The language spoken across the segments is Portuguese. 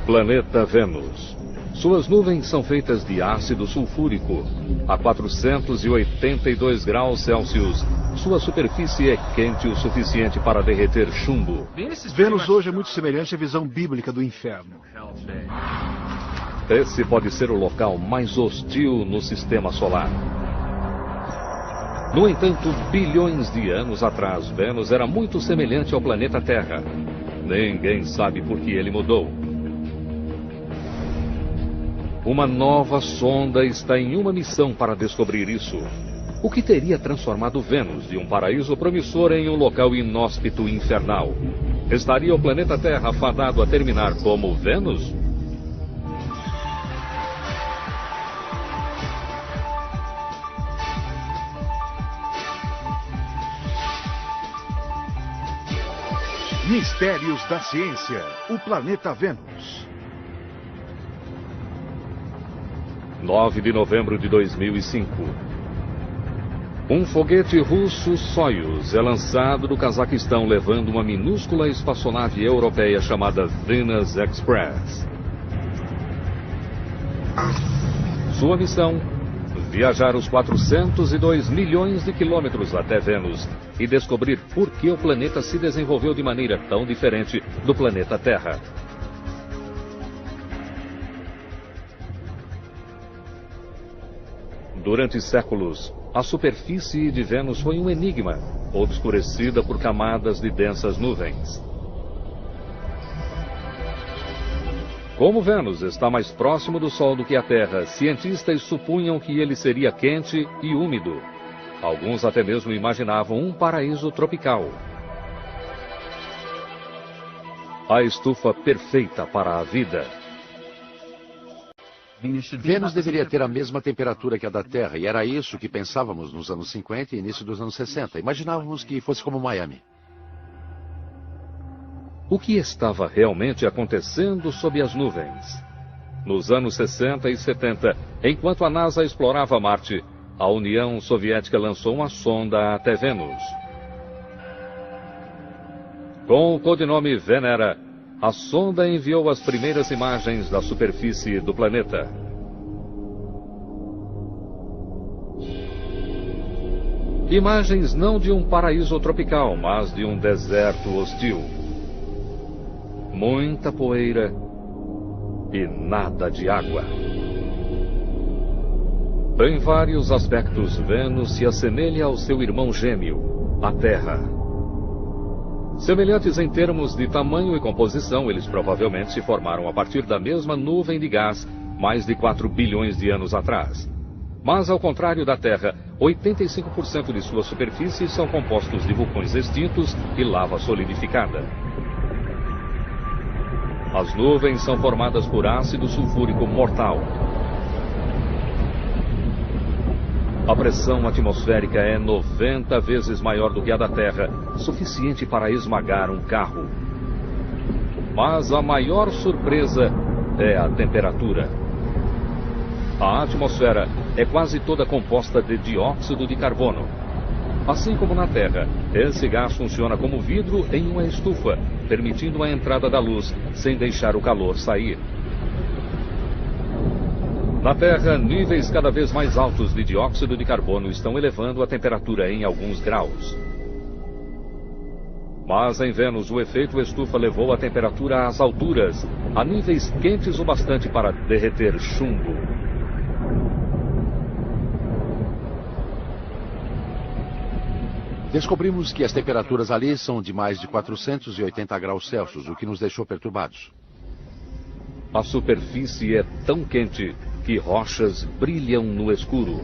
Planeta Vênus. Suas nuvens são feitas de ácido sulfúrico. A 482 graus Celsius, sua superfície é quente o suficiente para derreter chumbo. Vênus hoje é muito semelhante à visão bíblica do inferno. Esse pode ser o local mais hostil no sistema solar. No entanto, bilhões de anos atrás, Vênus era muito semelhante ao planeta Terra. Ninguém sabe por que ele mudou. Uma nova sonda está em uma missão para descobrir isso. O que teria transformado Vênus de um paraíso promissor em um local inóspito e infernal? Estaria o planeta Terra fadado a terminar como Vênus? Mistérios da ciência. O planeta Vênus. 9 de novembro de 2005. Um foguete russo Soyuz é lançado do Cazaquistão levando uma minúscula espaçonave europeia chamada Venus Express. Sua missão: viajar os 402 milhões de quilômetros até Vênus e descobrir por que o planeta se desenvolveu de maneira tão diferente do planeta Terra. Durante séculos, a superfície de Vênus foi um enigma, obscurecida por camadas de densas nuvens. Como Vênus está mais próximo do Sol do que a Terra, cientistas supunham que ele seria quente e úmido. Alguns até mesmo imaginavam um paraíso tropical. A estufa perfeita para a vida. Vênus deveria ter a mesma temperatura que a da Terra, e era isso que pensávamos nos anos 50 e início dos anos 60. Imaginávamos que fosse como Miami. O que estava realmente acontecendo sob as nuvens? Nos anos 60 e 70, enquanto a NASA explorava Marte, a União Soviética lançou uma sonda até Vênus. Com o codinome Venera, a sonda enviou as primeiras imagens da superfície do planeta. Imagens não de um paraíso tropical, mas de um deserto hostil. Muita poeira e nada de água. Em vários aspectos, Vênus se assemelha ao seu irmão gêmeo, a Terra. Semelhantes em termos de tamanho e composição, eles provavelmente se formaram a partir da mesma nuvem de gás mais de 4 bilhões de anos atrás. Mas, ao contrário da Terra, 85% de sua superfície são compostos de vulcões extintos e lava solidificada. As nuvens são formadas por ácido sulfúrico mortal. A pressão atmosférica é 90 vezes maior do que a da Terra, suficiente para esmagar um carro. Mas a maior surpresa é a temperatura. A atmosfera é quase toda composta de dióxido de carbono. Assim como na Terra, esse gás funciona como vidro em uma estufa, permitindo a entrada da luz sem deixar o calor sair. Na Terra, níveis cada vez mais altos de dióxido de carbono estão elevando a temperatura em alguns graus. Mas em Vênus, o efeito estufa levou a temperatura às alturas, a níveis quentes o bastante para derreter chumbo. Descobrimos que as temperaturas ali são de mais de 480 graus Celsius, o que nos deixou perturbados. A superfície é tão quente que rochas brilham no escuro.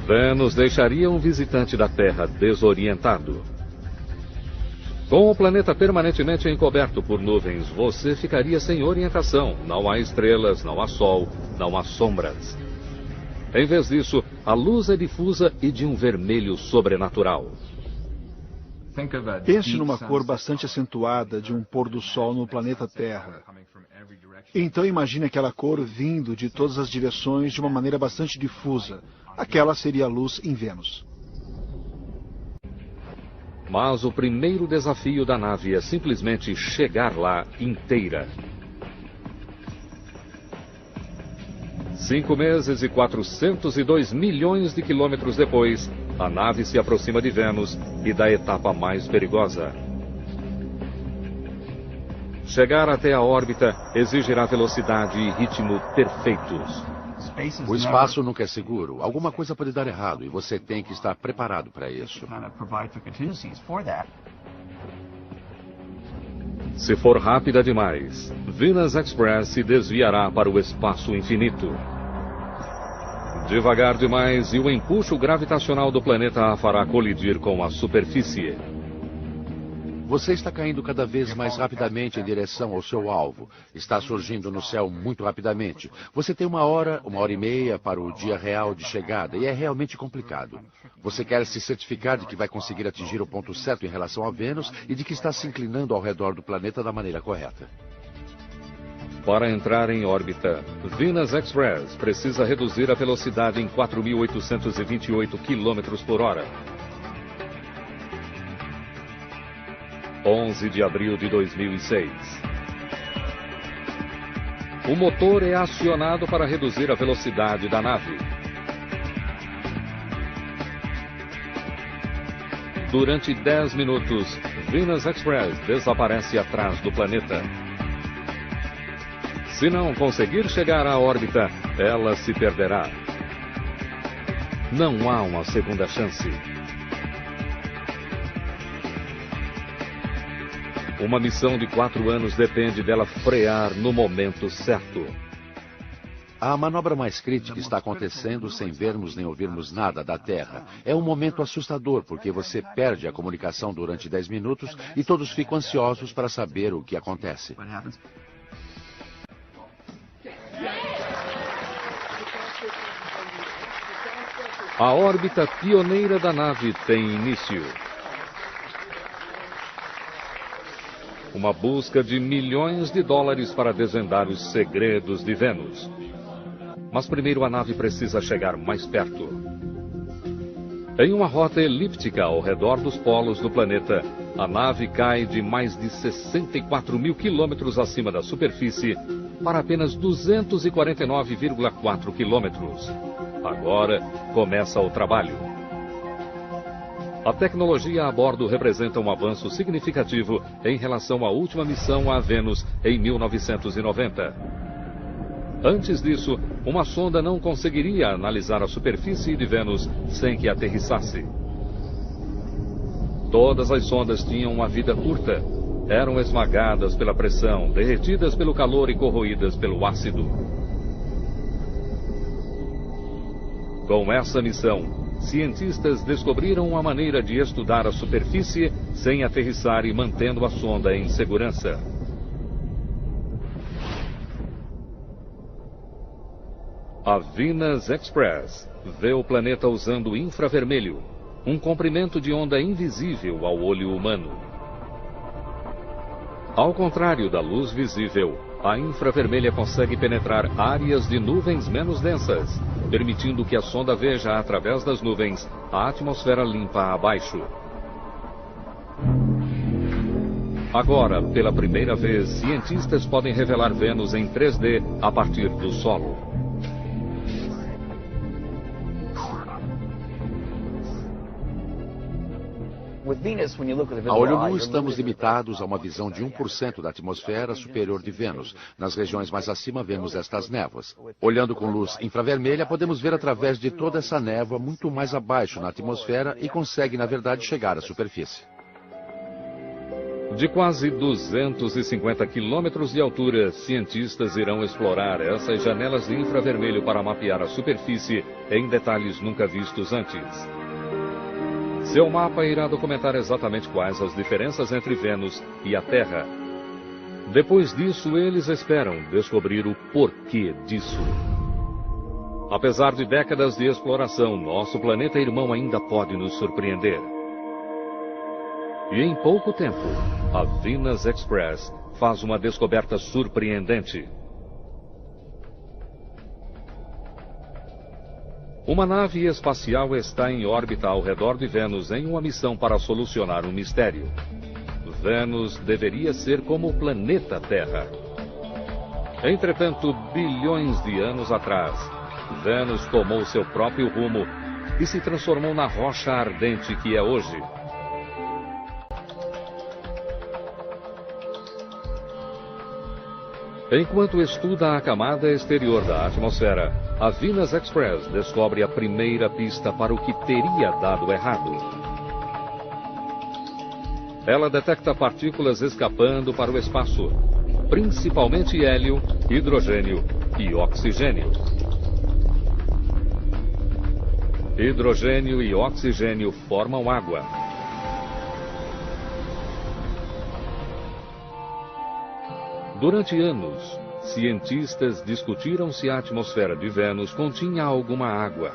Vênus deixaria um visitante da Terra desorientado. Com o planeta permanentemente encoberto por nuvens, você ficaria sem orientação. Não há estrelas, não há sol, não há sombras. Em vez disso, a luz é difusa e de um vermelho sobrenatural. Pense numa cor bastante acentuada de um pôr do sol no planeta Terra. Então imagine aquela cor vindo de todas as direções de uma maneira bastante difusa. Aquela seria a luz em Vênus. Mas o primeiro desafio da nave é simplesmente chegar lá inteira. 5 meses e 402 milhões de quilômetros depois, a nave se aproxima de Vênus e da etapa mais perigosa. Chegar até a órbita exigirá velocidade e ritmo perfeitos. O espaço nunca é seguro. Alguma coisa pode dar errado e você tem que estar preparado para isso. Se for rápida demais, Venus Express se desviará para o espaço infinito. Devagar demais e o empuxo gravitacional do planeta a fará colidir com a superfície. Você está caindo cada vez mais rapidamente em direção ao seu alvo. Está surgindo no céu muito rapidamente. Você tem 1 hora, 1h30 para o dia real de chegada e é realmente complicado. Você quer se certificar de que vai conseguir atingir o ponto certo em relação a Vênus e de que está se inclinando ao redor do planeta da maneira correta. Para entrar em órbita, Venus Express precisa reduzir a velocidade em 4.828 km por hora. 11 de abril de 2006. O motor é acionado para reduzir a velocidade da nave. Durante 10 minutos, Venus Express desaparece atrás do planeta. Se não conseguir chegar à órbita, ela se perderá. Não há uma segunda chance. Uma missão de 4 anos depende dela frear no momento certo. A manobra mais crítica está acontecendo sem vermos nem ouvirmos nada da Terra. É um momento assustador porque você perde a comunicação durante 10 minutos e todos ficam ansiosos para saber o que acontece. A órbita pioneira da nave tem início. Uma busca de milhões de dólares para desvendar os segredos de Vênus. Mas primeiro a nave precisa chegar mais perto. Em uma rota elíptica ao redor dos polos do planeta, a nave cai de mais de 64 mil quilômetros acima da superfície para apenas 249,4 quilômetros. Agora começa o trabalho. A tecnologia a bordo representa um avanço significativo em relação à última missão a Vênus em 1990. Antes disso, uma sonda não conseguiria analisar a superfície de Vênus sem que aterrissasse. Todas as sondas tinham uma vida curta. Eram esmagadas pela pressão, derretidas pelo calor e corroídas pelo ácido. Com essa missão, cientistas descobriram uma maneira de estudar a superfície sem aterrissar e mantendo a sonda em segurança. A Venus Express vê o planeta usando infravermelho, um comprimento de onda invisível ao olho humano. Ao contrário da luz visível, a infravermelha consegue penetrar áreas de nuvens menos densas, permitindo que a sonda veja através das nuvens a atmosfera limpa abaixo. Agora, pela primeira vez, cientistas podem revelar Vênus em 3D a partir do solo. A olho nu, estamos limitados a uma visão de 1% da atmosfera superior de Vênus. Nas regiões mais acima, vemos estas névoas. Olhando com luz infravermelha, podemos ver através de toda essa névoa muito mais abaixo na atmosfera e consegue, na verdade, chegar à superfície. De quase 250 quilômetros de altura, cientistas irão explorar essas janelas de infravermelho para mapear a superfície em detalhes nunca vistos antes. Seu mapa irá documentar exatamente quais as diferenças entre Vênus e a Terra. Depois disso, eles esperam descobrir o porquê disso. Apesar de décadas de exploração, nosso planeta irmão ainda pode nos surpreender. E em pouco tempo, a Venus Express faz uma descoberta surpreendente. Uma nave espacial está em órbita ao redor de Vênus em uma missão para solucionar um mistério. Vênus deveria ser como o planeta Terra. Entretanto, bilhões de anos atrás, Vênus tomou seu próprio rumo e se transformou na rocha ardente que é hoje. Enquanto estuda a camada exterior da atmosfera, a Venus Express descobre a primeira pista para o que teria dado errado. Ela detecta partículas escapando para o espaço, principalmente hélio, hidrogênio e oxigênio. Hidrogênio e oxigênio formam água. Durante anos, cientistas discutiram se a atmosfera de Vênus continha alguma água.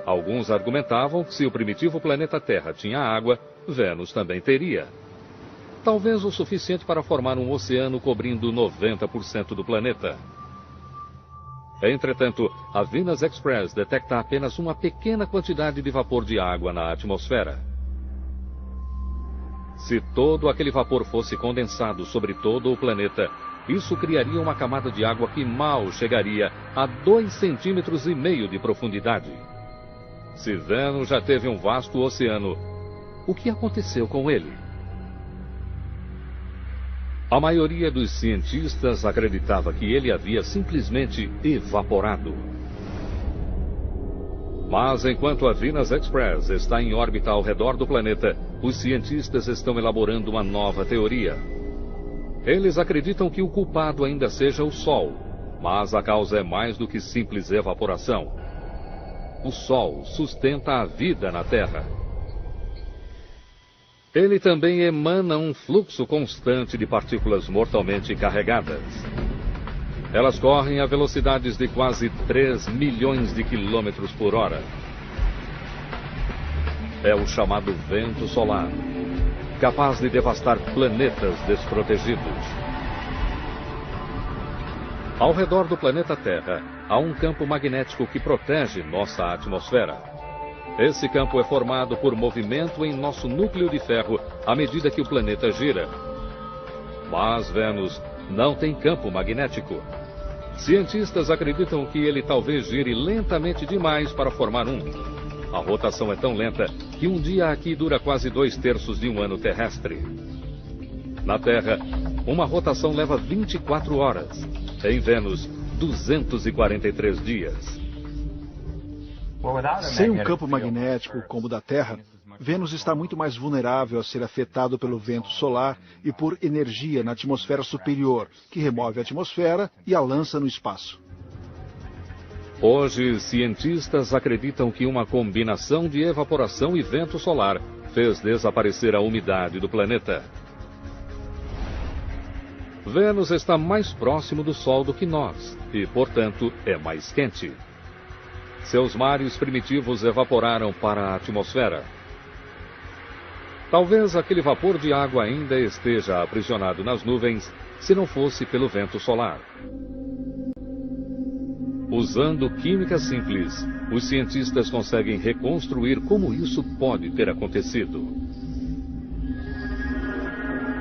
Alguns argumentavam que se o primitivo planeta Terra tinha água, Vênus também teria. Talvez o suficiente para formar um oceano cobrindo 90% do planeta. Entretanto, a Venus Express detecta apenas uma pequena quantidade de vapor de água na atmosfera. Se todo aquele vapor fosse condensado sobre todo o planeta, isso criaria uma camada de água que mal chegaria a 2,5 cm de profundidade. Se Vênus já teve um vasto oceano, o que aconteceu com ele? A maioria dos cientistas acreditava que ele havia simplesmente evaporado. Mas enquanto a Venus Express está em órbita ao redor do planeta, os cientistas estão elaborando uma nova teoria. Eles acreditam que o culpado ainda seja o Sol, mas a causa é mais do que simples evaporação. O Sol sustenta a vida na Terra. Ele também emana um fluxo constante de partículas mortalmente carregadas. Elas correm a velocidades de quase 3 milhões de quilômetros por hora. É o chamado vento solar, capaz de devastar planetas desprotegidos. Ao redor do planeta Terra, há um campo magnético que protege nossa atmosfera. Esse campo é formado por movimento em nosso núcleo de ferro à medida que o planeta gira. Mas Vênus não tem campo magnético. Cientistas acreditam que ele talvez gire lentamente demais para formar um. A rotação é tão lenta que um dia aqui dura quase 2/3 de um ano terrestre. Na Terra, uma rotação leva 24 horas. Em Vênus, 243 dias. Sem um campo magnético como o da Terra, Vênus está muito mais vulnerável a ser afetado pelo vento solar e por energia na atmosfera superior, que remove a atmosfera e a lança no espaço. Hoje, cientistas acreditam que uma combinação de evaporação e vento solar fez desaparecer a umidade do planeta. Vênus está mais próximo do Sol do que nós e, portanto, é mais quente. Seus mares primitivos evaporaram para a atmosfera. Talvez aquele vapor de água ainda esteja aprisionado nas nuvens, se não fosse pelo vento solar. Usando química simples, os cientistas conseguem reconstruir como isso pode ter acontecido.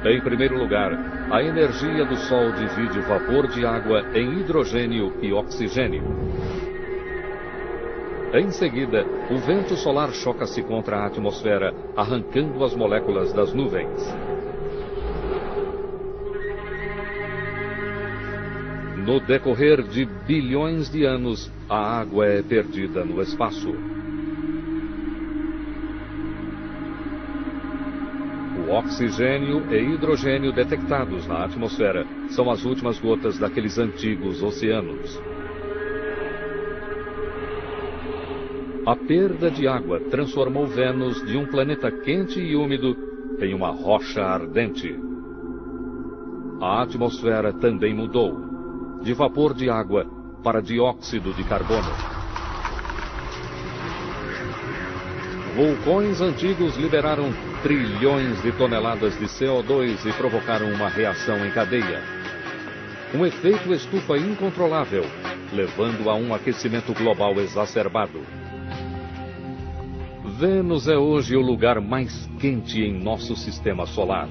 Em primeiro lugar, a energia do Sol divide o vapor de água em hidrogênio e oxigênio. Em seguida, o vento solar choca-se contra a atmosfera, arrancando as moléculas das nuvens. No decorrer de bilhões de anos, a água é perdida no espaço. O oxigênio e hidrogênio detectados na atmosfera são as últimas gotas daqueles antigos oceanos. A perda de água transformou Vênus de um planeta quente e úmido em uma rocha ardente. A atmosfera também mudou, de vapor de água para dióxido de carbono. Vulcões antigos liberaram trilhões de toneladas de CO2 e provocaram uma reação em cadeia. Um efeito estufa incontrolável, levando a um aquecimento global exacerbado. Vênus é hoje o lugar mais quente em nosso sistema solar.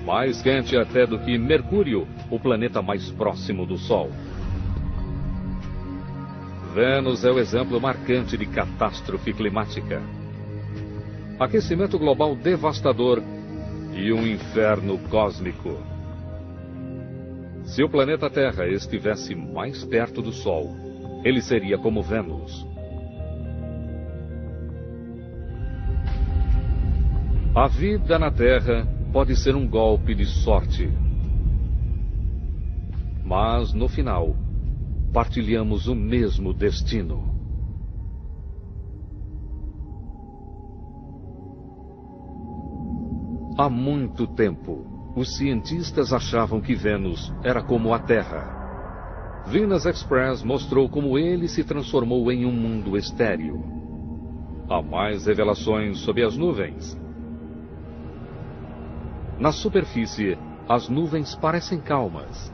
Mais quente até do que Mercúrio, o planeta mais próximo do Sol. Vênus é o exemplo marcante de catástrofe climática. Aquecimento global devastador e um inferno cósmico. Se o planeta Terra estivesse mais perto do Sol, ele seria como Vênus. A vida na Terra pode ser um golpe de sorte. Mas, no final, partilhamos o mesmo destino. Há muito tempo, os cientistas achavam que Vênus era como a Terra. Venus Express mostrou como ele se transformou em um mundo estéril. Há mais revelações sobre as nuvens. Na superfície, as nuvens parecem calmas.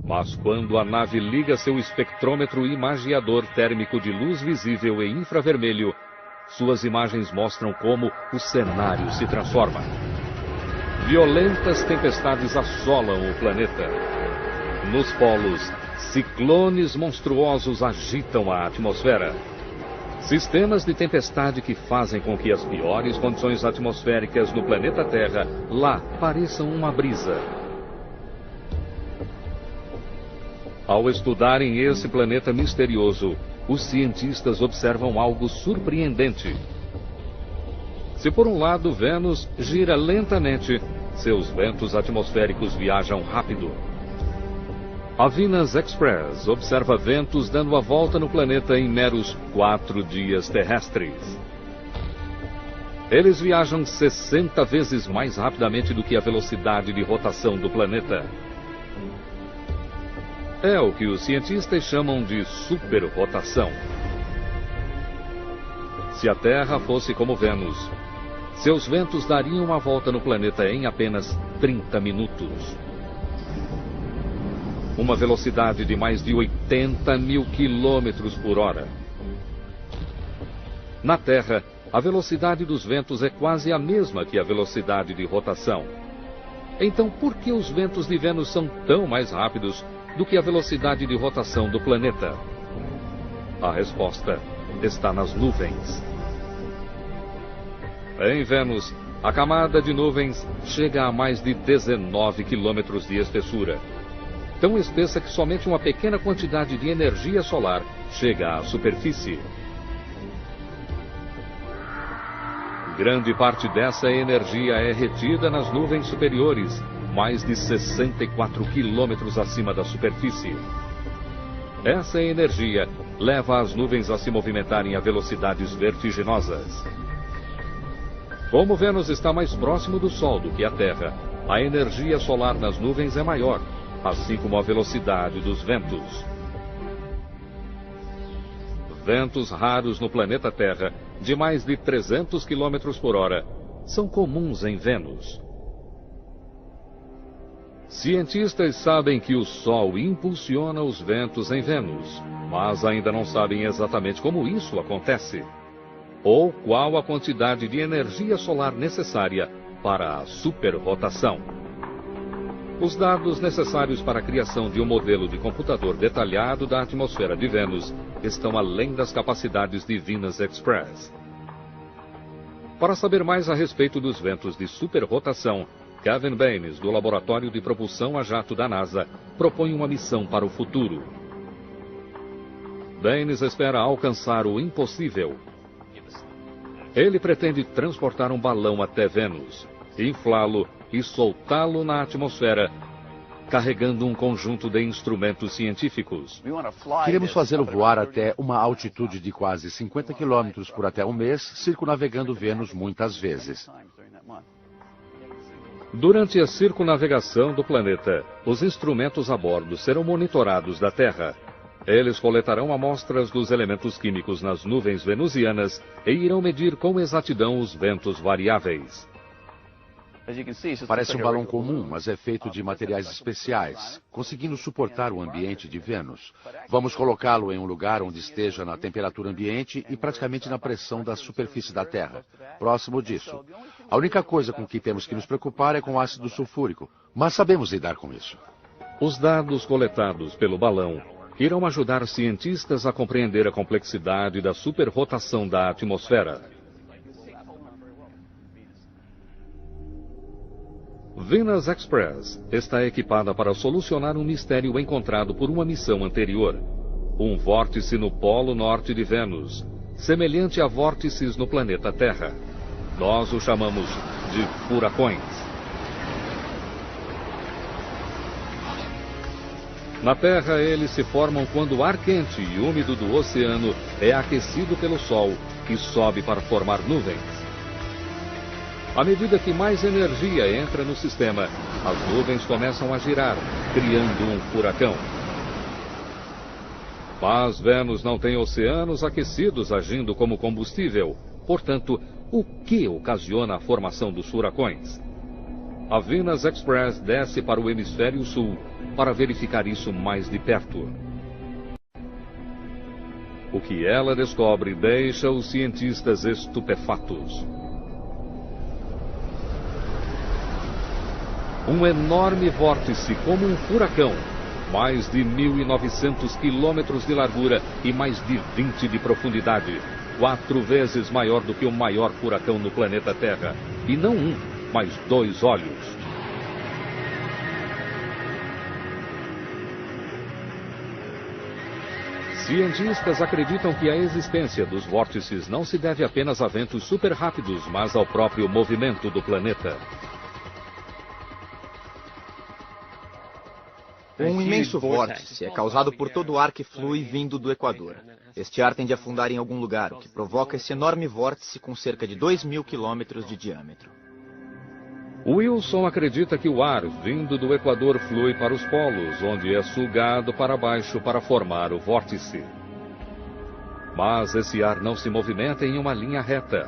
Mas quando a nave liga seu espectrômetro imagiador térmico de luz visível e infravermelho, suas imagens mostram como o cenário se transforma. Violentas tempestades assolam o planeta. Nos polos, ciclones monstruosos agitam a atmosfera. Sistemas de tempestade que fazem com que as piores condições atmosféricas do planeta Terra lá pareçam uma brisa. Ao estudarem esse planeta misterioso, os cientistas observam algo surpreendente. Se por um lado Vênus gira lentamente, seus ventos atmosféricos viajam rápido. A Venus Express observa ventos dando a volta no planeta em meros 4 dias terrestres. Eles viajam 60 vezes mais rapidamente do que a velocidade de rotação do planeta. É o que os cientistas chamam de superrotação. Se a Terra fosse como Vênus, seus ventos dariam a volta no planeta em apenas 30 minutos. Uma velocidade de mais de 80 mil quilômetros por hora. Na Terra, a velocidade dos ventos é quase a mesma que a velocidade de rotação. Então, por que os ventos de Vênus são tão mais rápidos do que a velocidade de rotação do planeta? A resposta está nas nuvens. Em Vênus, a camada de nuvens chega a mais de 19 quilômetros de espessura. Tão espessa que somente uma pequena quantidade de energia solar chega à superfície. Grande parte dessa energia é retida nas nuvens superiores, mais de 64 quilômetros acima da superfície. Essa energia leva as nuvens a se movimentarem a velocidades vertiginosas. Como Vênus está mais próximo do Sol do que a Terra, a energia solar nas nuvens é maior, assim como a velocidade dos ventos. Ventos raros no planeta Terra, de mais de 300 km por hora, são comuns em Vênus. Cientistas sabem que o Sol impulsiona os ventos em Vênus, mas ainda não sabem exatamente como isso acontece, ou qual a quantidade de energia solar necessária para a superrotação. Os dados necessários para a criação de um modelo de computador detalhado da atmosfera de Vênus estão além das capacidades de Venus Express. Para saber mais a respeito dos ventos de superrotação, Kevin Baines, do Laboratório de Propulsão a Jato da NASA, propõe uma missão para o futuro. Baines espera alcançar o impossível. Ele pretende transportar um balão até Vênus, inflá-lo e soltá-lo na atmosfera, carregando um conjunto de instrumentos científicos. Queremos fazê-lo voar até uma altitude de quase 50 quilômetros por até um mês, circunnavegando Vênus muitas vezes. Durante a circunnavegação do planeta, os instrumentos a bordo serão monitorados da Terra. Eles coletarão amostras dos elementos químicos nas nuvens venusianas e irão medir com exatidão os ventos variáveis. Parece um balão comum, mas é feito de materiais especiais, conseguindo suportar o ambiente de Vênus. Vamos colocá-lo em um lugar onde esteja na temperatura ambiente e praticamente na pressão da superfície da Terra, próximo disso. A única coisa com que temos que nos preocupar é com o ácido sulfúrico, mas sabemos lidar com isso. Os dados coletados pelo balão irão ajudar cientistas a compreender a complexidade da superrotação da atmosfera. Venus Express está equipada para solucionar um mistério encontrado por uma missão anterior. Um vórtice no polo norte de Vênus, semelhante a vórtices no planeta Terra. Nós o chamamos de furacões. Na Terra, eles se formam quando o ar quente e úmido do oceano é aquecido pelo Sol e sobe para formar nuvens. À medida que mais energia entra no sistema, as nuvens começam a girar, criando um furacão. Mas Vênus não tem oceanos aquecidos agindo como combustível. Portanto, o que ocasiona a formação dos furacões? A Venus Express desce para o hemisfério sul para verificar isso mais de perto. O que ela descobre deixa os cientistas estupefatos. Um enorme vórtice como um furacão, mais de 1.900 quilômetros de largura e mais de 20 de profundidade, 4 vezes maior do que o maior furacão no planeta Terra, e não um, mas 2 olhos. Cientistas acreditam que a existência dos vórtices não se deve apenas a ventos super rápidos, mas ao próprio movimento do planeta. Um imenso vórtice é causado por todo o ar que flui vindo do Equador. Este ar tende a afundar em algum lugar, o que provoca esse enorme vórtice com cerca de 2.000 quilômetros de diâmetro. Wilson acredita que o ar vindo do Equador flui para os polos, onde é sugado para baixo para formar o vórtice. Mas esse ar não se movimenta em uma linha reta.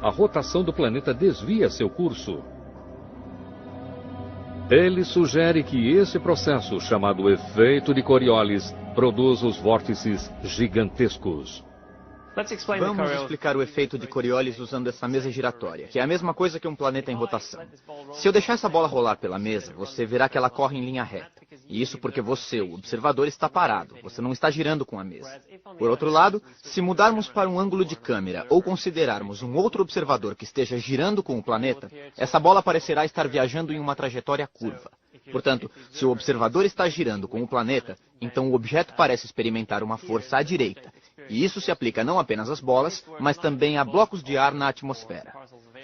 A rotação do planeta desvia seu curso. Ele sugere que esse processo, chamado efeito de Coriolis, produz os vórtices gigantescos. Vamos explicar o efeito de Coriolis usando essa mesa giratória, que é a mesma coisa que um planeta em rotação. Se eu deixar essa bola rolar pela mesa, você verá que ela corre em linha reta. E isso porque você, o observador, está parado, você não está girando com a mesa. Por outro lado, se mudarmos para um ângulo de câmera ou considerarmos um outro observador que esteja girando com o planeta, essa bola parecerá estar viajando em uma trajetória curva. Portanto, se o observador está girando com o planeta, então o objeto parece experimentar uma força à direita. E isso se aplica não apenas às bolas, mas também a blocos de ar na atmosfera.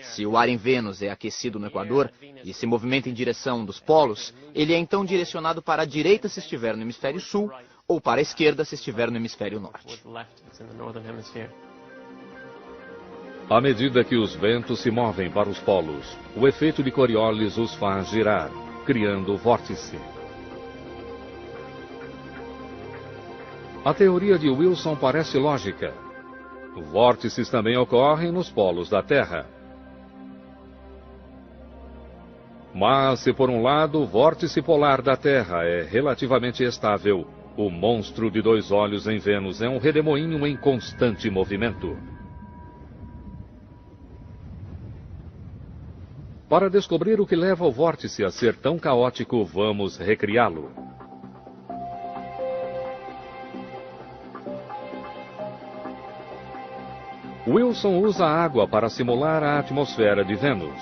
Se o ar em Vênus é aquecido no Equador e se movimenta em direção dos polos, ele é então direcionado para a direita se estiver no hemisfério sul, ou para a esquerda se estiver no hemisfério norte. À medida que os ventos se movem para os polos, o efeito de Coriolis os faz girar, criando o vórtice. A teoria de Wilson parece lógica. Vórtices também ocorrem nos polos da Terra. Mas, se por um lado o vórtice polar da Terra é relativamente estável, o monstro de 2 olhos em Vênus é um redemoinho em constante movimento. Para descobrir o que leva o vórtice a ser tão caótico, vamos recriá-lo. Wilson usa água para simular a atmosfera de Vênus.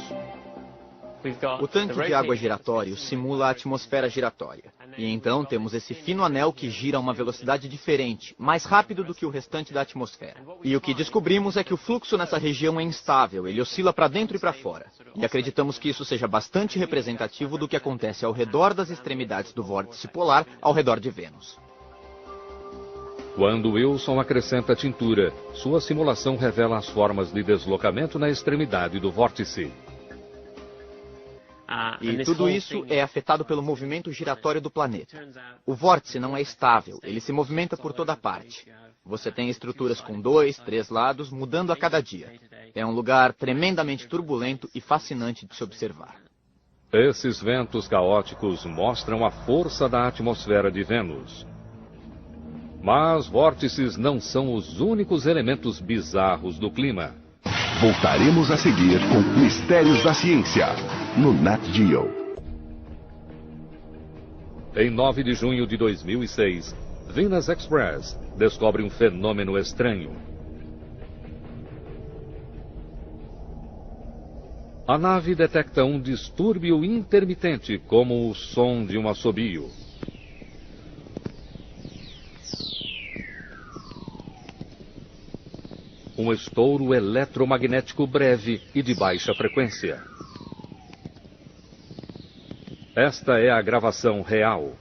O tanque de água giratório simula a atmosfera giratória. E então temos esse fino anel que gira a uma velocidade diferente, mais rápido do que o restante da atmosfera. E o que descobrimos é que o fluxo nessa região é instável, ele oscila para dentro e para fora. E acreditamos que isso seja bastante representativo do que acontece ao redor das extremidades do vórtice polar ao redor de Vênus. Quando Wilson acrescenta tintura, sua simulação revela as formas de deslocamento na extremidade do vórtice. E tudo isso é afetado pelo movimento giratório do planeta. O vórtice não é estável, ele se movimenta por toda parte. Você tem estruturas com 2, 3 lados, mudando a cada dia. É um lugar tremendamente turbulento e fascinante de se observar. Esses ventos caóticos mostram a força da atmosfera de Vênus. Mas vórtices não são os únicos elementos bizarros do clima. Voltaremos a seguir com Mistérios da Ciência, no Nat Geo. Em 9 de junho de 2006, Venus Express descobre um fenômeno estranho. A nave detecta um distúrbio intermitente, como o som de um assobio. Um estouro eletromagnético breve e de baixa frequência. Esta é a gravação real.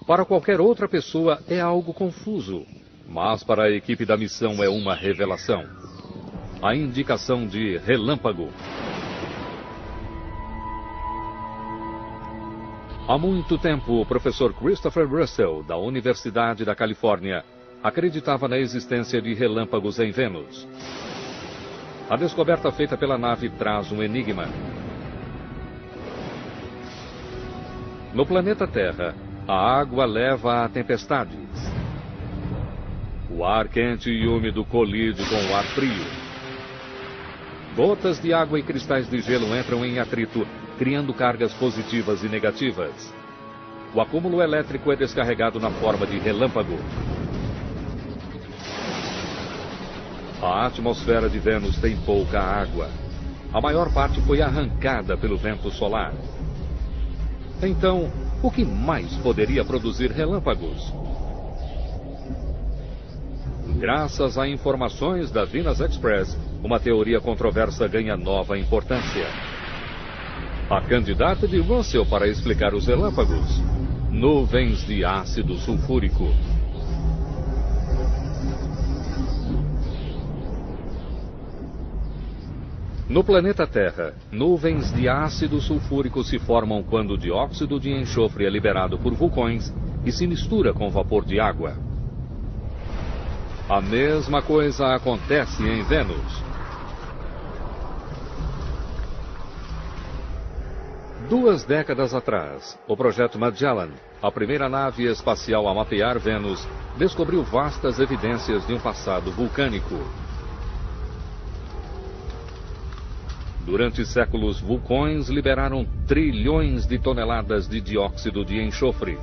Para qualquer outra pessoa é algo confuso, mas para a equipe da missão é uma revelação. A indicação de relâmpago. Há muito tempo, o professor Christopher Russell, da Universidade da Califórnia, acreditava na existência de relâmpagos em Vênus. A descoberta feita pela nave traz um enigma. No planeta Terra, a água leva a tempestades. O ar quente e úmido colide com o ar frio. Gotas de água e cristais de gelo entram em atrito, criando cargas positivas e negativas. O acúmulo elétrico é descarregado na forma de relâmpago. A atmosfera de Vênus tem pouca água. A maior parte foi arrancada pelo vento solar. Então, o que mais poderia produzir relâmpagos? Graças a informações da Venus Express, uma teoria controversa ganha nova importância. A candidata de Russell para explicar os relâmpagos: nuvens de ácido sulfúrico. No planeta Terra, nuvens de ácido sulfúrico se formam quando o dióxido de enxofre é liberado por vulcões e se mistura com vapor de água. A mesma coisa acontece em Vênus. 2 décadas atrás, o projeto Magellan, a primeira nave espacial a mapear Vênus, descobriu vastas evidências de um passado vulcânico. Durante séculos, vulcões liberaram trilhões de toneladas de dióxido de enxofre.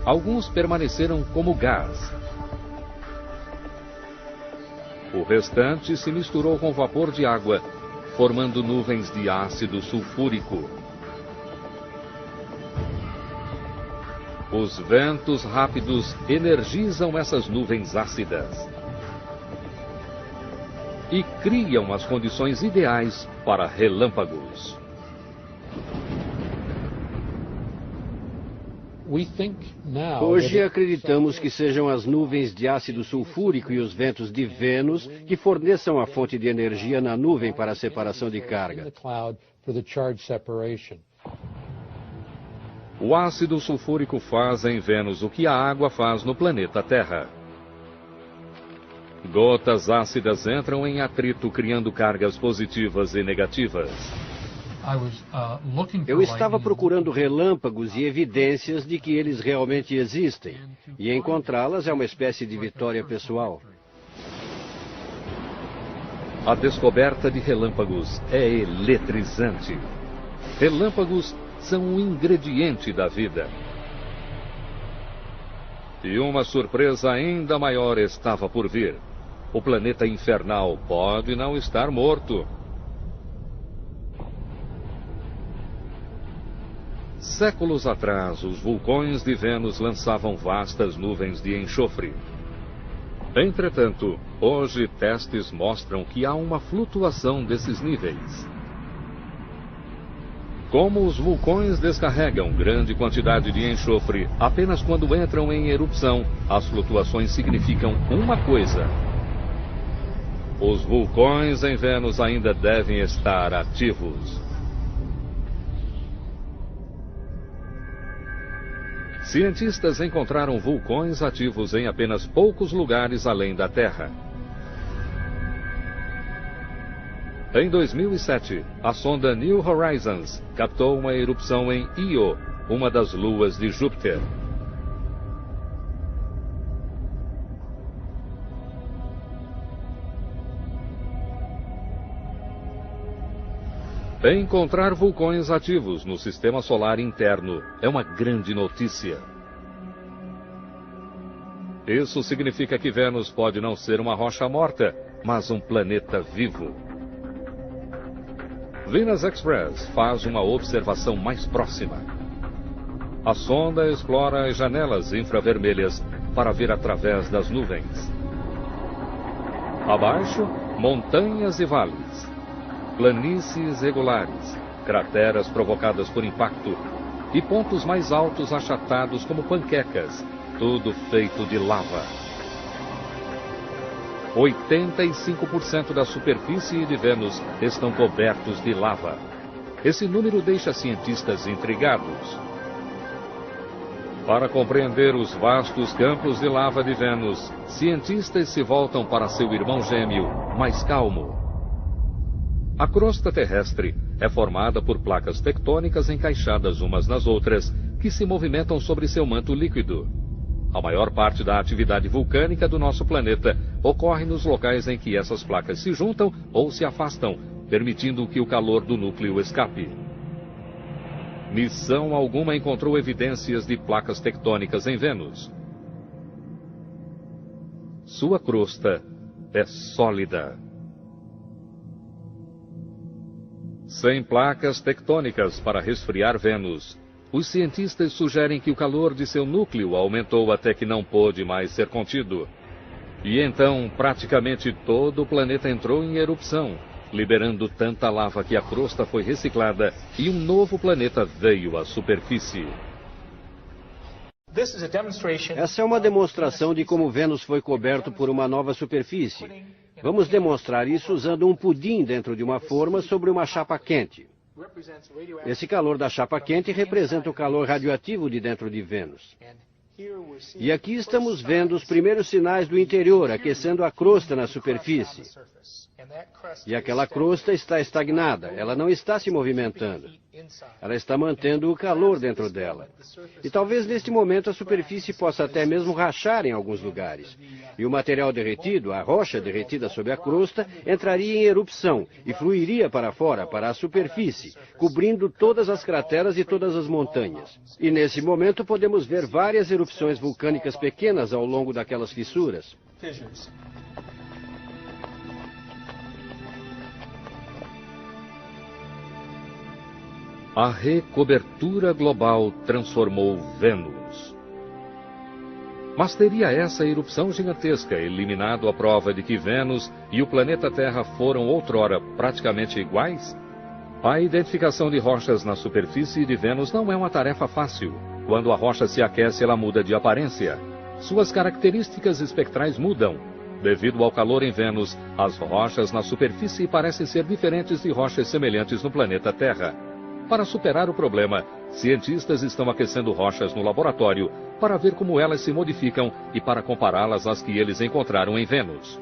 Alguns permaneceram como gás. O restante se misturou com vapor de água, formando nuvens de ácido sulfúrico. Os ventos rápidos energizam essas nuvens ácidas e criam as condições ideais para relâmpagos. Hoje acreditamos que sejam as nuvens de ácido sulfúrico e os ventos de Vênus que forneçam a fonte de energia na nuvem para a separação de carga. O ácido sulfúrico faz em Vênus o que a água faz no planeta Terra. Gotas ácidas entram em atrito, criando cargas positivas e negativas. Eu estava procurando relâmpagos e evidências de que eles realmente existem, e encontrá-las é uma espécie de vitória pessoal. A descoberta de relâmpagos é eletrizante. Relâmpagos são um ingrediente da vida. E uma surpresa ainda maior estava por vir. O planeta infernal pode não estar morto. Séculos atrás, os vulcões de Vênus lançavam vastas nuvens de enxofre. Entretanto, hoje testes mostram que há uma flutuação desses níveis. Como os vulcões descarregam grande quantidade de enxofre apenas quando entram em erupção, as flutuações significam uma coisa: os vulcões em Vênus ainda devem estar ativos. Cientistas encontraram vulcões ativos em apenas poucos lugares além da Terra. Em 2007, a sonda New Horizons captou uma erupção em Io, uma das luas de Júpiter. Encontrar vulcões ativos no sistema solar interno é uma grande notícia. Isso significa que Vênus pode não ser uma rocha morta, mas um planeta vivo. Venus Express faz uma observação mais próxima. A sonda explora as janelas infravermelhas para ver através das nuvens. Abaixo, montanhas e vales, planícies regulares, crateras provocadas por impacto e pontos mais altos achatados como panquecas, tudo feito de lava. 85% da superfície de Vênus estão cobertos de lava. Esse número deixa cientistas intrigados. Para compreender os vastos campos de lava de Vênus, cientistas se voltam para seu irmão gêmeo, mais calmo. A crosta terrestre é formada por placas tectônicas encaixadas umas nas outras, que se movimentam sobre seu manto líquido. A maior parte da atividade vulcânica do nosso planeta ocorre nos locais em que essas placas se juntam ou se afastam, permitindo que o calor do núcleo escape. Missão alguma encontrou evidências de placas tectônicas em Vênus. Sua crosta é sólida. Sem placas tectônicas para resfriar Vênus, os cientistas sugerem que o calor de seu núcleo aumentou até que não pôde mais ser contido. E então, praticamente todo o planeta entrou em erupção, liberando tanta lava que a crosta foi reciclada e um novo planeta veio à superfície. Essa é uma demonstração de como Vênus foi coberto por uma nova superfície. Vamos demonstrar isso usando um pudim dentro de uma forma sobre uma chapa quente. Esse calor da chapa quente representa o calor radioativo de dentro de Vênus. E aqui estamos vendo os primeiros sinais do interior aquecendo a crosta na superfície. E aquela crosta está estagnada, ela não está se movimentando. Ela está mantendo o calor dentro dela. E talvez neste momento a superfície possa até mesmo rachar em alguns lugares. E o material derretido, a rocha derretida sob a crosta, entraria em erupção e fluiria para fora, para a superfície, cobrindo todas as crateras e todas as montanhas. E nesse momento podemos ver várias erupções vulcânicas pequenas ao longo daquelas fissuras. A recobertura global transformou Vênus. Mas teria essa erupção gigantesca eliminado a prova de que Vênus e o planeta Terra foram outrora praticamente iguais? A identificação de rochas na superfície de Vênus não é uma tarefa fácil. Quando a rocha se aquece, ela muda de aparência. Suas características espectrais mudam. Devido ao calor em Vênus, as rochas na superfície parecem ser diferentes de rochas semelhantes no planeta Terra. Para superar o problema, cientistas estão aquecendo rochas no laboratório para ver como elas se modificam e para compará-las às que eles encontraram em Vênus.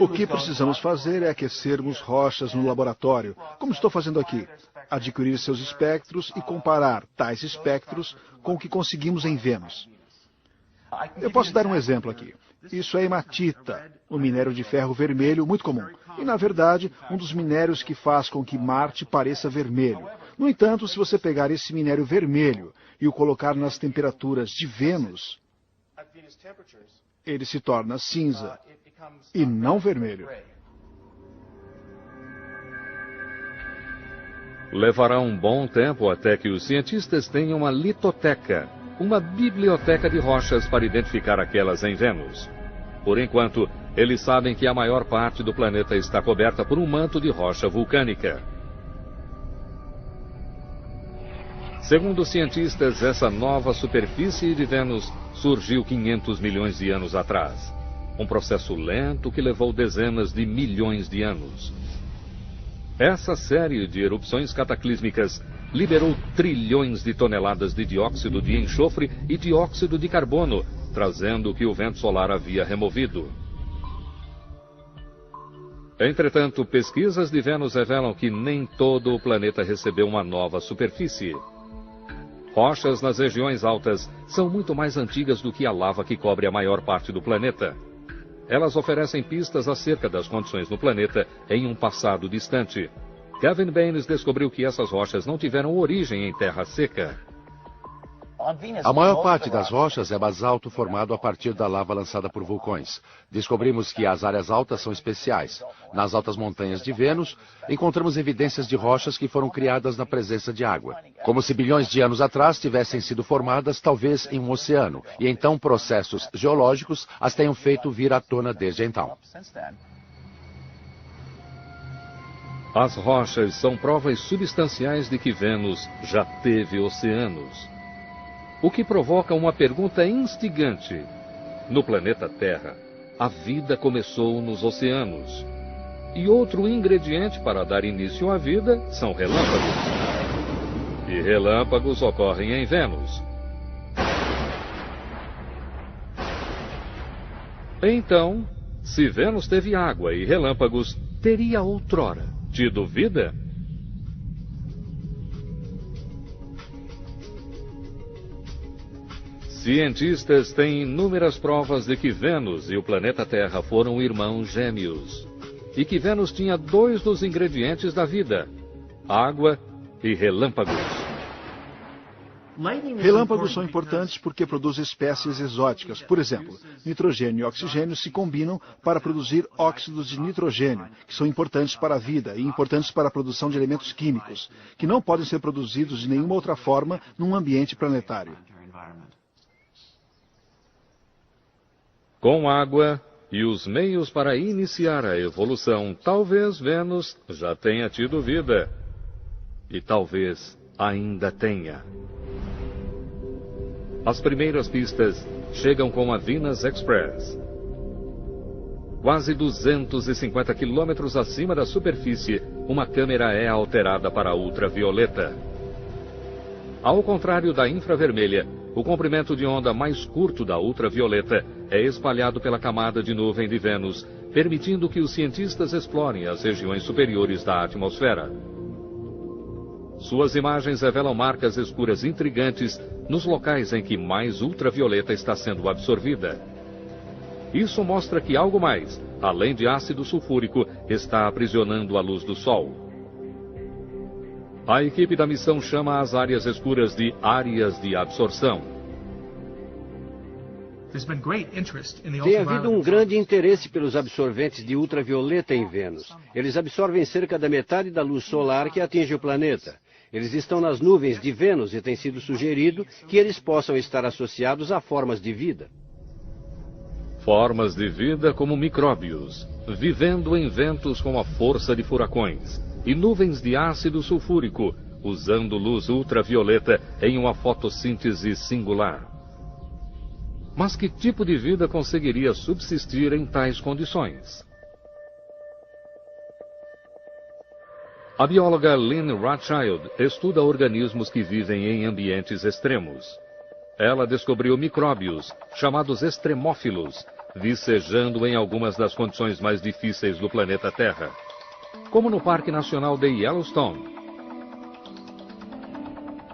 O que precisamos fazer é aquecermos rochas no laboratório, como estou fazendo aqui. Adquirir seus espectros e comparar tais espectros com o que conseguimos em Vênus. Eu posso dar um exemplo aqui. Isso é hematita, um minério de ferro vermelho muito comum. E, na verdade, um dos minérios que faz com que Marte pareça vermelho. No entanto, se você pegar esse minério vermelho e o colocar nas temperaturas de Vênus, ele se torna cinza e não vermelho. Levará um bom tempo até que os cientistas tenham uma litoteca, uma biblioteca de rochas para identificar aquelas em Vênus. Por enquanto, eles sabem que a maior parte do planeta está coberta por um manto de rocha vulcânica. Segundo os cientistas, essa nova superfície de Vênus surgiu 500 milhões de anos atrás. Um processo lento que levou dezenas de milhões de anos. Essa série de erupções cataclísmicas liberou trilhões de toneladas de dióxido de enxofre e dióxido de carbono, trazendo o que o vento solar havia removido. Entretanto, pesquisas de Vênus revelam que nem todo o planeta recebeu uma nova superfície. Rochas nas regiões altas são muito mais antigas do que a lava que cobre a maior parte do planeta. Elas oferecem pistas acerca das condições no planeta em um passado distante. Kevin Baines descobriu que essas rochas não tiveram origem em terra seca. A maior parte das rochas é basalto formado a partir da lava lançada por vulcões. Descobrimos que as áreas altas são especiais. Nas altas montanhas de Vênus, encontramos evidências de rochas que foram criadas na presença de água. Como se bilhões de anos atrás tivessem sido formadas, talvez em um oceano, e então processos geológicos as tenham feito vir à tona desde então. As rochas são provas substanciais de que Vênus já teve oceanos. O que provoca uma pergunta instigante. No planeta Terra, a vida começou nos oceanos. E outro ingrediente para dar início à vida são relâmpagos. E relâmpagos ocorrem em Vênus. Então, se Vênus teve água e relâmpagos, teria outrora tido vida? Cientistas têm inúmeras provas de que Vênus e o planeta Terra foram irmãos gêmeos. E que Vênus tinha dois dos ingredientes da vida: água e relâmpagos. Relâmpagos são importantes porque produzem espécies exóticas. Por exemplo, nitrogênio e oxigênio se combinam para produzir óxidos de nitrogênio, que são importantes para a vida e importantes para a produção de elementos químicos, que não podem ser produzidos de nenhuma outra forma num ambiente planetário. Com água e os meios para iniciar a evolução, talvez Vênus já tenha tido vida. E talvez ainda tenha. As primeiras pistas chegam com a Venus Express. Quase 250 quilômetros acima da superfície, uma câmera é alterada para ultravioleta. Ao contrário da infravermelha, o comprimento de onda mais curto da ultravioleta é espalhado pela camada de nuvem de Vênus, permitindo que os cientistas explorem as regiões superiores da atmosfera. Suas imagens revelam marcas escuras intrigantes nos locais em que mais ultravioleta está sendo absorvida. Isso mostra que algo mais, além de ácido sulfúrico, está aprisionando a luz do Sol. A equipe da missão chama as áreas escuras de áreas de absorção. Tem havido um grande interesse pelos absorventes de ultravioleta em Vênus. Eles absorvem cerca da metade da luz solar que atinge o planeta. Eles estão nas nuvens de Vênus e tem sido sugerido que eles possam estar associados a formas de vida. Formas de vida como micróbios, vivendo em ventos com a força de furacões, e nuvens de ácido sulfúrico, usando luz ultravioleta em uma fotossíntese singular. Mas que tipo de vida conseguiria subsistir em tais condições? A bióloga Lynn Rothschild estuda organismos que vivem em ambientes extremos. Ela descobriu micróbios, chamados extremófilos, vicejando em algumas das condições mais difíceis do planeta Terra, como no Parque Nacional de Yellowstone.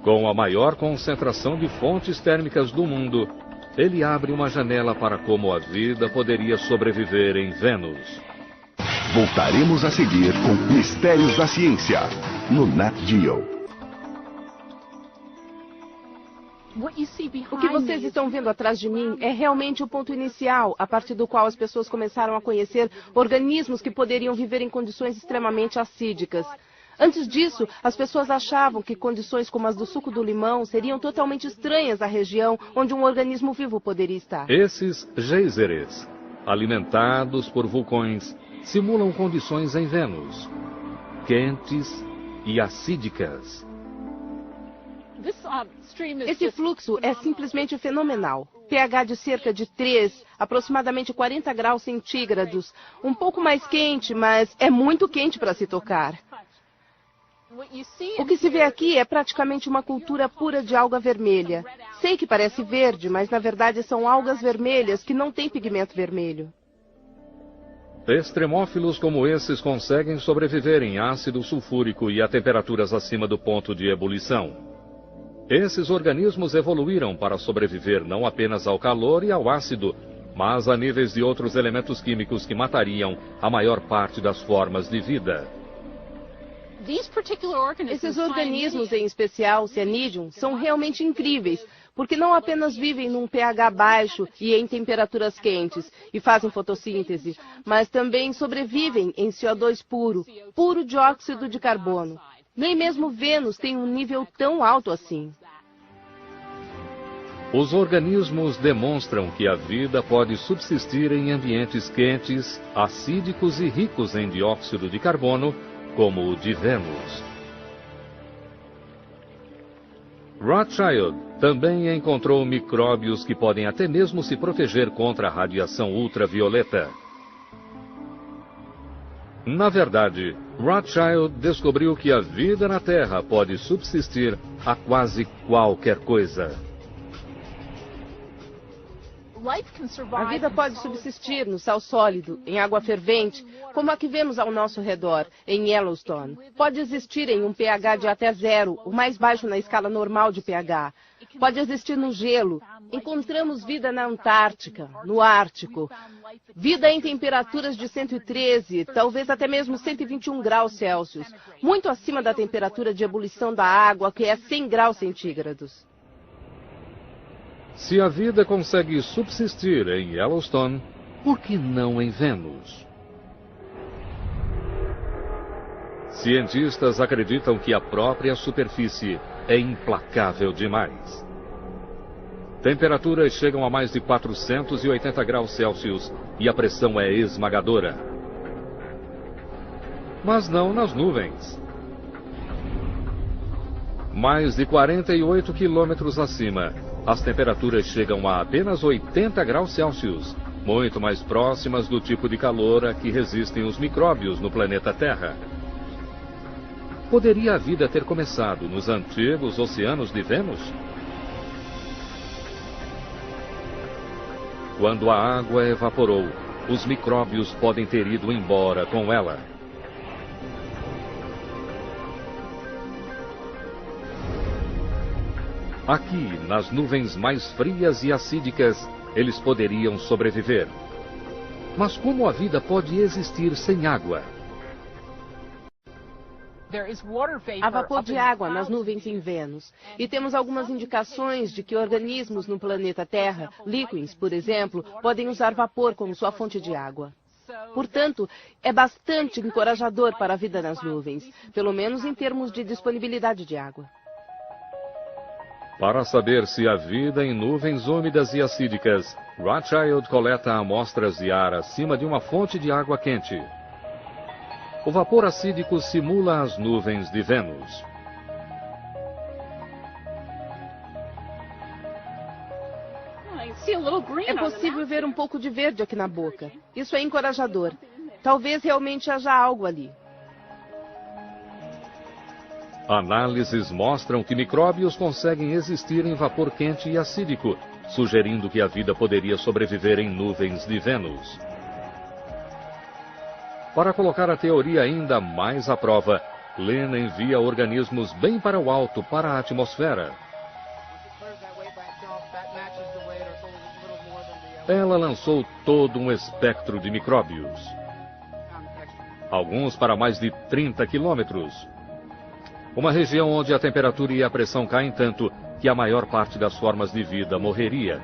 Com a maior concentração de fontes térmicas do mundo, ele abre uma janela para como a vida poderia sobreviver em Vênus. Voltaremos a seguir com Mistérios da Ciência, no Nat Geo. O que vocês estão vendo atrás de mim é realmente o ponto inicial, a partir do qual as pessoas começaram a conhecer organismos que poderiam viver em condições extremamente acídicas. Antes disso, as pessoas achavam que condições como as do suco do limão seriam totalmente estranhas à região onde um organismo vivo poderia estar. Esses geysers, alimentados por vulcões, simulam condições em Vênus, quentes e acídicas. Esse fluxo é simplesmente fenomenal. pH de cerca de 3, aproximadamente 40 graus centígrados. Um pouco mais quente, mas é muito quente para se tocar. O que se vê aqui é praticamente uma cultura pura de alga vermelha. Sei que parece verde, mas na verdade são algas vermelhas que não têm pigmento vermelho. Extremófilos como esses conseguem sobreviver em ácido sulfúrico e a temperaturas acima do ponto de ebulição. Esses organismos evoluíram para sobreviver não apenas ao calor e ao ácido, mas a níveis de outros elementos químicos que matariam a maior parte das formas de vida. Esses organismos, em especial Cyanidum, são realmente incríveis, porque não apenas vivem num pH baixo e em temperaturas quentes e fazem fotossíntese, mas também sobrevivem em CO2 puro dióxido de carbono. Nem mesmo Vênus tem um nível tão alto assim. Os organismos demonstram que a vida pode subsistir em ambientes quentes, acídicos e ricos em dióxido de carbono, como o de Vênus. Rothschild também encontrou micróbios que podem até mesmo se proteger contra a radiação ultravioleta. Na verdade, Rothschild descobriu que a vida na Terra pode subsistir a quase qualquer coisa. A vida pode subsistir no sal sólido, em água fervente, como a que vemos ao nosso redor, em Yellowstone. Pode existir em um pH de até 0, o mais baixo na escala normal de pH. Pode existir no gelo. Encontramos vida na Antártica, no Ártico. Vida em temperaturas de 113, talvez até mesmo 121 graus Celsius, muito acima da temperatura de ebulição da água, que é 100 graus centígrados. Se a vida consegue subsistir em Yellowstone, por que não em Vênus? Cientistas acreditam que a própria superfície é implacável demais. Temperaturas chegam a mais de 480 graus Celsius e a pressão é esmagadora. Mas não nas nuvens. Mais de 48 quilômetros acima, as temperaturas chegam a apenas 80 graus Celsius, muito mais próximas do tipo de calor a que resistem os micróbios no planeta Terra. Poderia a vida ter começado nos antigos oceanos de Vênus? Quando a água evaporou, os micróbios podem ter ido embora com ela. Aqui, nas nuvens mais frias e acídicas, eles poderiam sobreviver. Mas como a vida pode existir sem água? Há vapor de água nas nuvens em Vênus. E temos algumas indicações de que organismos no planeta Terra, líquens, por exemplo, podem usar vapor como sua fonte de água. Portanto, é bastante encorajador para a vida nas nuvens, pelo menos em termos de disponibilidade de água. Para saber se há vida em nuvens úmidas e acídicas, Rothschild coleta amostras de ar acima de uma fonte de água quente. O vapor acídico simula as nuvens de Vênus. É possível ver um pouco de verde aqui na boca. Isso é encorajador. Talvez realmente haja algo ali. Análises mostram que micróbios conseguem existir em vapor quente e acídico, sugerindo que a vida poderia sobreviver em nuvens de Vênus. Para colocar a teoria ainda mais à prova, Lynn envia organismos bem para o alto, para a atmosfera. Ela lançou todo um espectro de micróbios. Alguns para mais de 30 quilômetros. Uma região onde a temperatura e a pressão caem tanto que a maior parte das formas de vida morreria.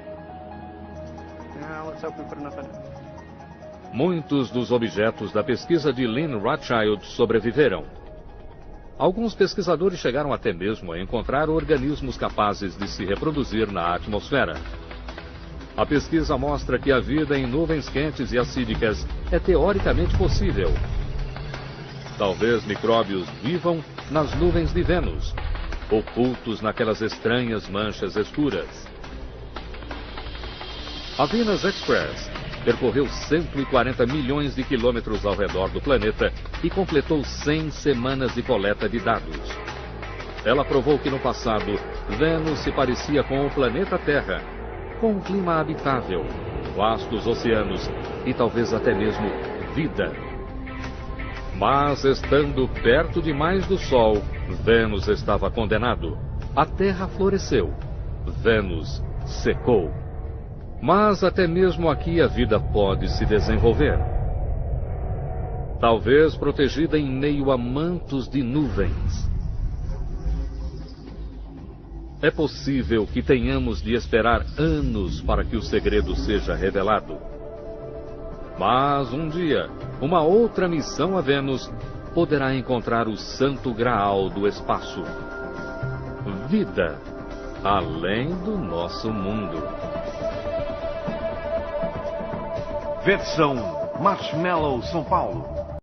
Muitos dos objetos da pesquisa de Lynn Rothschild sobreviveram. Alguns pesquisadores chegaram até mesmo a encontrar organismos capazes de se reproduzir na atmosfera. A pesquisa mostra que a vida em nuvens quentes e acídicas é teoricamente possível. Talvez micróbios vivam nas nuvens de Vênus, ocultos naquelas estranhas manchas escuras. A Venus Express percorreu 140 milhões de quilômetros ao redor do planeta e completou 100 semanas de coleta de dados. Ela provou que no passado, Vênus se parecia com o planeta Terra, com um clima habitável, vastos oceanos e talvez até mesmo vida. Mas, estando perto demais do Sol, Vênus estava condenado. A Terra floresceu. Vênus secou. Mas até mesmo aqui a vida pode se desenvolver. talvez protegida em meio a mantos de nuvens. É possível que tenhamos de esperar anos para que o segredo seja revelado. Mas um dia, uma outra missão a Vênus poderá encontrar o santo graal do espaço. Vida além do nosso mundo. Versão Marshmallow São Paulo.